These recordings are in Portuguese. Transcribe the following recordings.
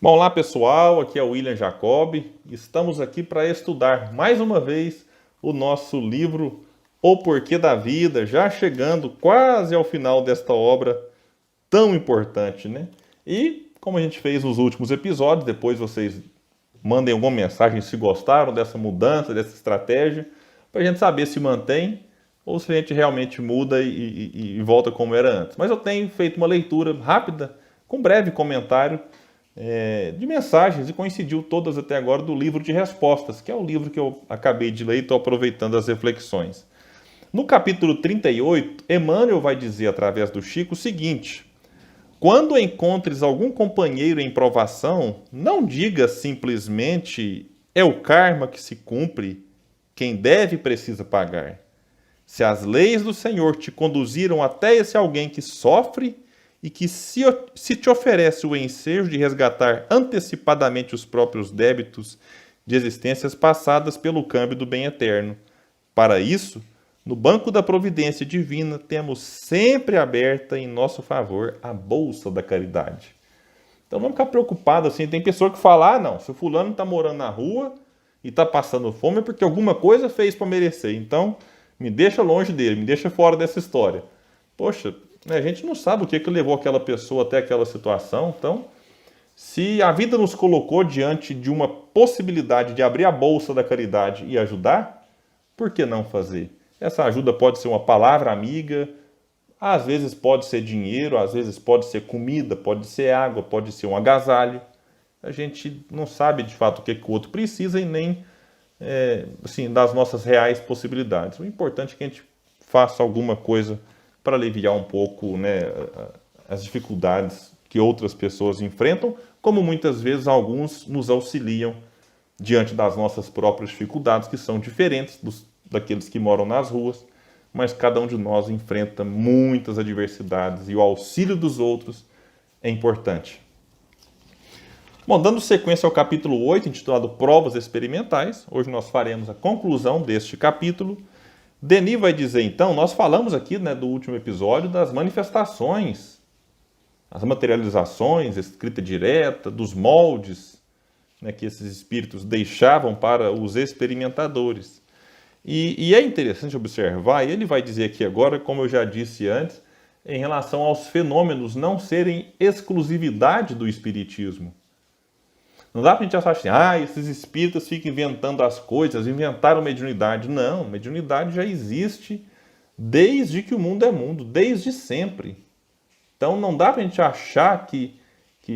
Bom, olá pessoal, aqui é o William Jacob. Estamos aqui para estudar mais uma vez o nosso livro O Porquê da Vida, já chegando quase ao final desta obra tão importante, né? E como a gente fez nos últimos episódios, depois vocês mandem alguma mensagem se gostaram dessa mudança, dessa estratégia, para a gente saber se mantém ou se a gente realmente muda e volta como era antes. Mas eu tenho feito uma leitura rápida, com breve comentário de mensagens e coincidiu todas até agora do livro de respostas, que é o livro que eu acabei de ler e estou aproveitando as reflexões. No capítulo 38, Emmanuel vai dizer através do Chico o seguinte: quando encontres algum companheiro em provação, não diga simplesmente é o karma que se cumpre, quem deve precisa pagar. Se as leis do Senhor te conduziram até esse alguém que sofre e que se te oferece o ensejo de resgatar antecipadamente os próprios débitos de existências passadas pelo câmbio do bem eterno. Para isso, no banco da providência divina, temos sempre aberta em nosso favor a bolsa da caridade. Então não ficar preocupado assim. Tem pessoa que fala, não, se o fulano está morando na rua e está passando fome é porque alguma coisa fez para merecer. Então, me deixa longe dele, me deixa fora dessa história. Poxa, a gente não sabe o que levou aquela pessoa até aquela situação. Então, se a vida nos colocou diante de uma possibilidade de abrir a bolsa da caridade e ajudar, por que não fazer? Essa ajuda pode ser uma palavra amiga, às vezes pode ser dinheiro, às vezes pode ser comida, pode ser água, pode ser um agasalho. A gente não sabe de fato o que o outro precisa e nem assim, das nossas reais possibilidades. O importante é que a gente faça alguma coisa para aliviar um pouco, né, as dificuldades que outras pessoas enfrentam, como muitas vezes alguns nos auxiliam diante das nossas próprias dificuldades, que são diferentes daqueles que moram nas ruas, mas cada um de nós enfrenta muitas adversidades e o auxílio dos outros é importante. Bom, dando sequência ao capítulo 8, intitulado Provas Experimentais, hoje nós faremos a conclusão deste capítulo. Denis vai dizer então, nós falamos aqui, né, do último episódio das manifestações, as materializações, escrita direta, dos moldes, né, que esses espíritos deixavam para os experimentadores. E é interessante observar, e ele vai dizer aqui agora, como eu já disse antes, em relação aos fenômenos não serem exclusividade do espiritismo. Não dá para a gente achar assim, esses espíritas ficam inventando as coisas, inventaram mediunidade. Não, mediunidade já existe desde que o mundo é mundo, desde sempre. Então não dá para a gente achar que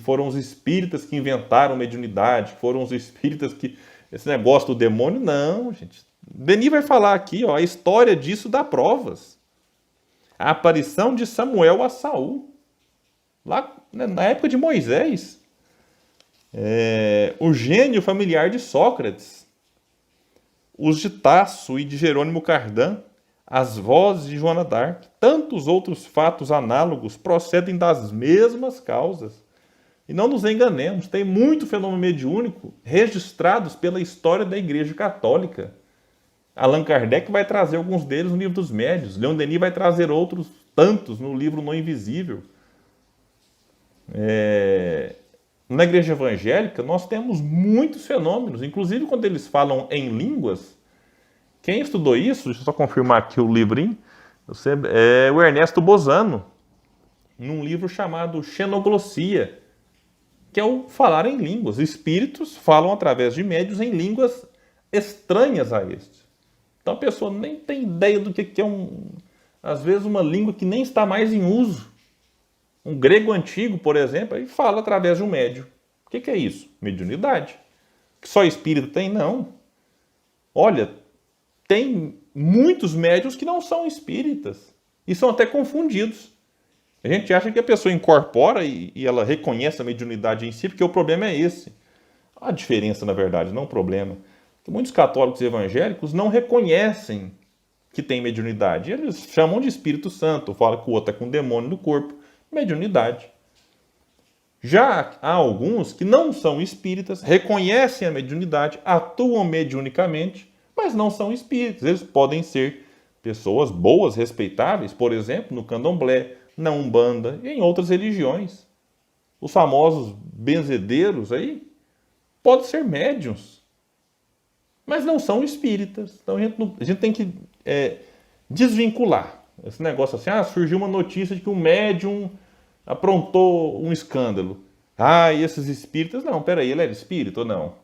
foram os espíritas que inventaram mediunidade, que foram os espíritas que... Esse negócio do demônio, não, gente. Denis vai falar aqui, a história disso dá provas. A aparição de Samuel a Saul, lá na época de Moisés. O gênio familiar de Sócrates, os de Tasso e de Jerônimo Cardan, as vozes de Joana d'Arc, tantos outros fatos análogos procedem das mesmas causas. E não nos enganemos, tem muito fenômeno mediúnico registrados pela história da Igreja Católica. Allan Kardec vai trazer alguns deles no livro dos Médiuns, Leon Denis vai trazer outros tantos no livro No Invisível. Na igreja evangélica, nós temos muitos fenômenos, inclusive quando eles falam em línguas. Quem estudou isso, deixa eu só confirmar aqui o livrinho, é o Ernesto Bozano, num livro chamado Xenoglossia, que é o falar em línguas. Espíritos falam através de médiuns em línguas estranhas a este. Então a pessoa nem tem ideia do que é às vezes uma língua que nem está mais em uso. Um grego antigo, por exemplo, aí fala através de um médium. O que é isso? Mediunidade. Que só espírito tem? Não. Olha, tem muitos médiuns que não são espíritas e são até confundidos. A gente acha que a pessoa incorpora e ela reconhece a mediunidade em si, porque o problema é esse. A diferença, na verdade, não o problema. Que muitos católicos evangélicos não reconhecem que tem mediunidade. Eles chamam de Espírito Santo, falam que o outro é com demônio no corpo. Mediunidade. Já há alguns que não são espíritas, reconhecem a mediunidade, atuam mediunicamente, mas não são espíritas. Eles podem ser pessoas boas, respeitáveis, por exemplo, no candomblé, na Umbanda e em outras religiões. os famosos benzedeiros aí, podem ser médiuns, mas não são espíritas. Então a gente tem que desvincular esse negócio assim. Surgiu uma notícia de que um médium aprontou um escândalo. E esses espíritas, não, peraí, ele era espírita ou não?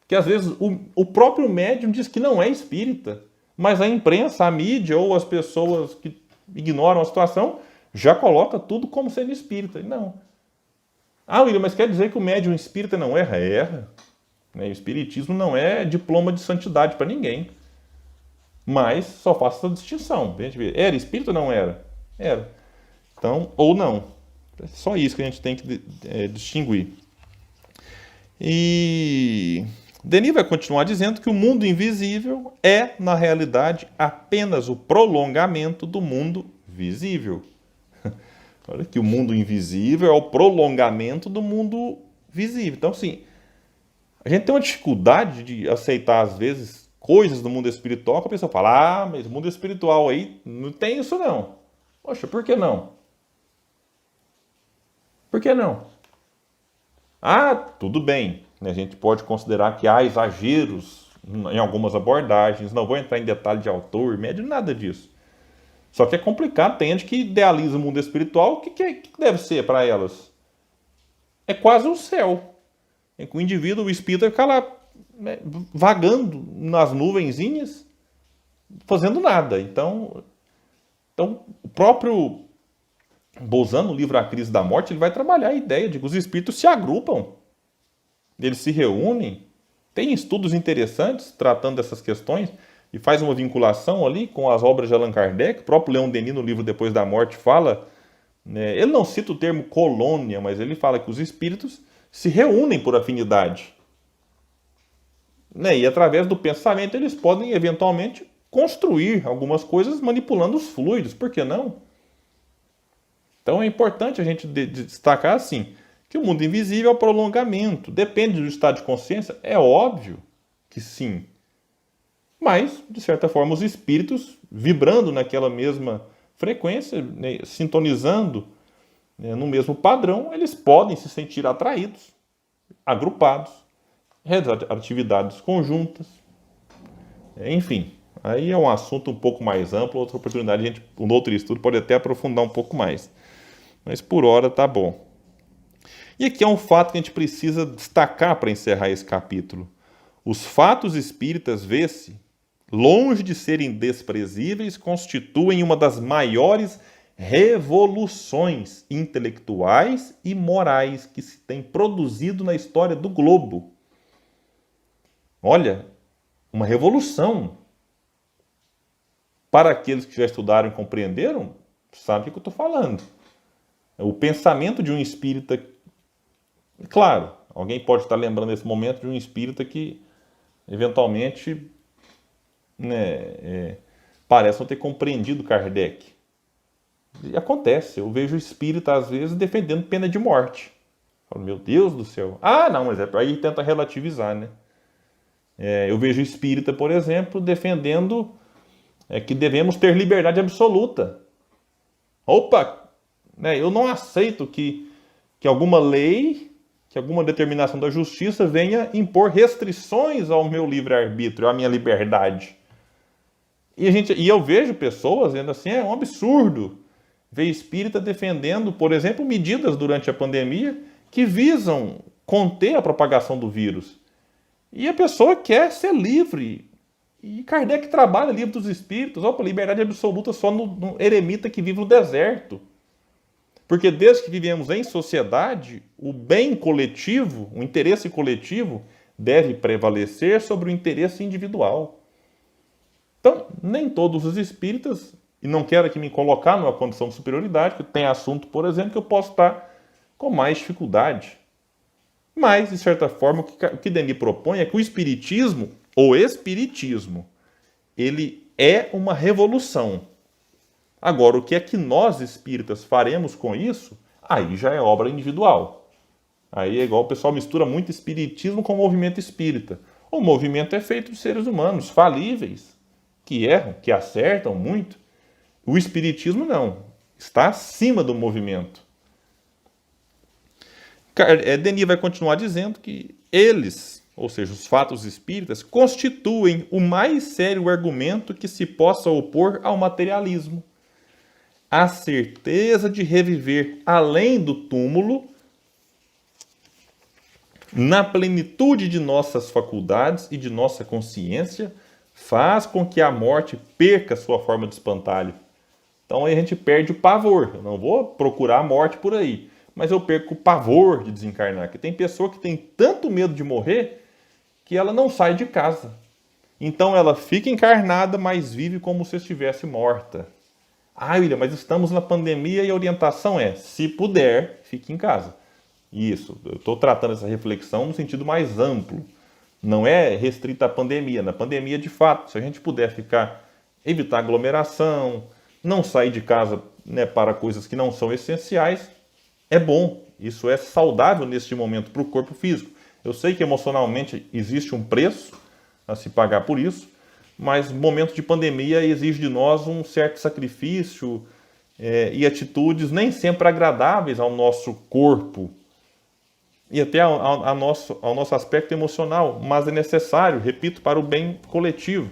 Porque às vezes o próprio médium diz que não é espírita, mas a imprensa, a mídia ou as pessoas que ignoram a situação já coloca tudo como sendo espírita. Não. William, mas quer dizer que o médium espírita não erra? Erra. O espiritismo não é diploma de santidade para ninguém. Mas só faça essa distinção. A gente vê, era espírita ou não era? Era. Então, ou não. É só isso que a gente tem que distinguir. E Denis vai continuar dizendo que o mundo invisível é, na realidade, apenas o prolongamento do mundo visível. Olha que o mundo invisível é o prolongamento do mundo visível. Então, assim, a gente tem uma dificuldade de aceitar, às vezes, coisas do mundo espiritual, que a pessoa fala, mas o mundo espiritual aí não tem isso não. Poxa, por que não? Por que não? Tudo bem. A gente pode considerar que há exageros em algumas abordagens, não vou entrar em detalhe de autor, médio, nada disso. Só que é complicado, tem gente que idealiza o mundo espiritual, o que deve ser para elas? É quase um céu. O indivíduo, o espírito, fica lá vagando nas nuvenzinhas, fazendo nada. Então o próprio Bolzan, no livro A Crise da Morte, ele vai trabalhar a ideia de que os espíritos se agrupam, eles se reúnem, tem estudos interessantes tratando dessas questões, e faz uma vinculação ali com as obras de Allan Kardec. O próprio Leon Denis, no livro Depois da Morte, fala, ele não cita o termo colônia, mas ele fala que os espíritos se reúnem por afinidade. E através do pensamento eles podem, eventualmente, construir algumas coisas manipulando os fluidos, por que não? Então é importante a gente destacar assim, que o mundo invisível é o prolongamento. Depende do estado de consciência? É óbvio que sim. Mas, de certa forma, os espíritos, vibrando naquela mesma frequência, sintonizando no mesmo padrão, eles podem se sentir atraídos, agrupados, realizar atividades conjuntas. Enfim, aí é um assunto um pouco mais amplo, outra oportunidade, um outro estudo pode até aprofundar um pouco mais. Mas por hora tá bom. E aqui é um fato que a gente precisa destacar para encerrar esse capítulo. Os fatos espíritas, vê-se, longe de serem desprezíveis, constituem uma das maiores revoluções intelectuais e morais que se tem produzido na história do globo. Olha, uma revolução. Para aqueles que já estudaram e compreenderam, sabem o que eu estou falando. O pensamento de um espírita, claro, alguém pode estar lembrando nesse momento de um espírita que, eventualmente, parece não ter compreendido Kardec. E acontece, eu vejo espírita, às vezes, defendendo pena de morte. Falo, meu Deus do céu. Não, mas aí tenta relativizar, né? Eu vejo espírita, por exemplo, defendendo que devemos ter liberdade absoluta. Opa! Eu não aceito que alguma lei, que alguma determinação da justiça venha impor restrições ao meu livre-arbítrio, à minha liberdade. E eu vejo pessoas dizendo assim, é um absurdo ver espírita defendendo, por exemplo, medidas durante a pandemia que visam conter a propagação do vírus. E a pessoa quer ser livre. E Kardec trabalha livre dos espíritos, liberdade absoluta só no eremita que vive no deserto. Porque desde que vivemos em sociedade, o bem coletivo, o interesse coletivo, deve prevalecer sobre o interesse individual. Então, nem todos os espíritas, e não quero aqui me colocar numa condição de superioridade, porque tem assunto, por exemplo, que eu posso estar com mais dificuldade. Mas, de certa forma, o que Denis propõe é que o espiritismo, ele é uma revolução. Agora, o que é que nós espíritas faremos com isso? Aí já é obra individual. Aí é igual o pessoal mistura muito espiritismo com o movimento espírita. O movimento é feito de seres humanos falíveis, que erram, que acertam muito. O espiritismo não, está acima do movimento. Denis vai continuar dizendo que eles, ou seja, os fatos espíritas, constituem o mais sério argumento que se possa opor ao materialismo. A certeza de reviver além do túmulo, na plenitude de nossas faculdades e de nossa consciência, faz com que a morte perca sua forma de espantalho. Então aí a gente perde o pavor. Eu não vou procurar a morte por aí, mas eu perco o pavor de desencarnar. Que tem pessoa que tem tanto medo de morrer que ela não sai de casa. Então ela fica encarnada, mas vive como se estivesse morta. Ah, William, mas estamos na pandemia e a orientação é, se puder, fique em casa. Isso, eu estou tratando essa reflexão no sentido mais amplo. Não é restrita à pandemia. Na pandemia, de fato, se a gente puder evitar aglomeração, não sair de casa, né, para coisas que não são essenciais, é bom. Isso é saudável neste momento para o corpo físico. Eu sei que emocionalmente existe um preço a se pagar por isso, mas momento de pandemia exige de nós um certo sacrifício e atitudes nem sempre agradáveis ao nosso corpo e até ao nosso aspecto emocional, mas é necessário, repito, para o bem coletivo.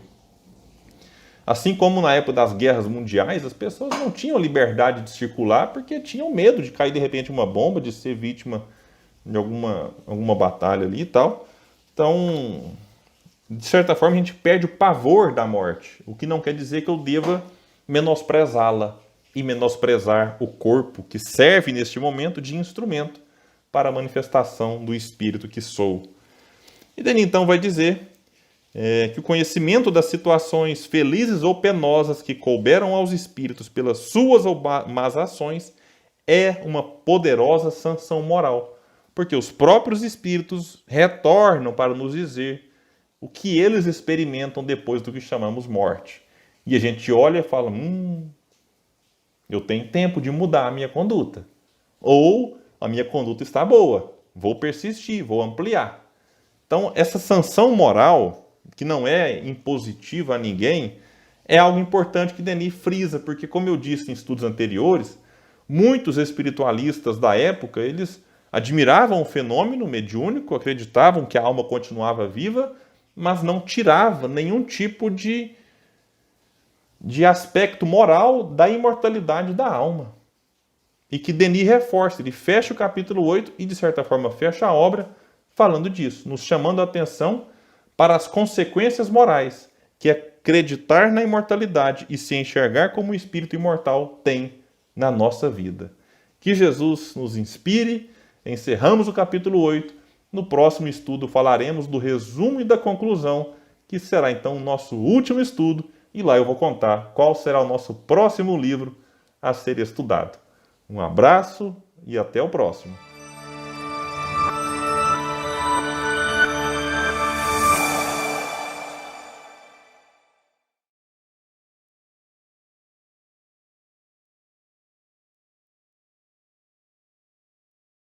Assim como na época das guerras mundiais, as pessoas não tinham liberdade de circular porque tinham medo de cair de repente uma bomba, de ser vítima de alguma batalha ali e tal. Então, de certa forma, a gente perde o pavor da morte, o que não quer dizer que eu deva menosprezá-la e menosprezar o corpo que serve neste momento de instrumento para a manifestação do espírito que sou. E Denis então vai dizer que o conhecimento das situações felizes ou penosas que couberam aos espíritos pelas suas ou más ações é uma poderosa sanção moral, porque os próprios espíritos retornam para nos dizer o que eles experimentam depois do que chamamos morte. E a gente olha e fala, eu tenho tempo de mudar a minha conduta. Ou a minha conduta está boa, vou persistir, vou ampliar. Então, essa sanção moral, que não é impositiva a ninguém, é algo importante que Denis frisa, porque, como eu disse em estudos anteriores, muitos espiritualistas da época, eles admiravam o fenômeno mediúnico, acreditavam que a alma continuava viva, mas não tirava nenhum tipo de aspecto moral da imortalidade da alma. E que Denis reforça, ele fecha o capítulo 8 e, de certa forma, fecha a obra falando disso, nos chamando a atenção para as consequências morais que acreditar na imortalidade e se enxergar como o espírito imortal tem na nossa vida. Que Jesus nos inspire. Encerramos o capítulo 8. No próximo estudo falaremos do resumo e da conclusão, que será então o nosso último estudo, e lá eu vou contar qual será o nosso próximo livro a ser estudado. Um abraço e até o próximo.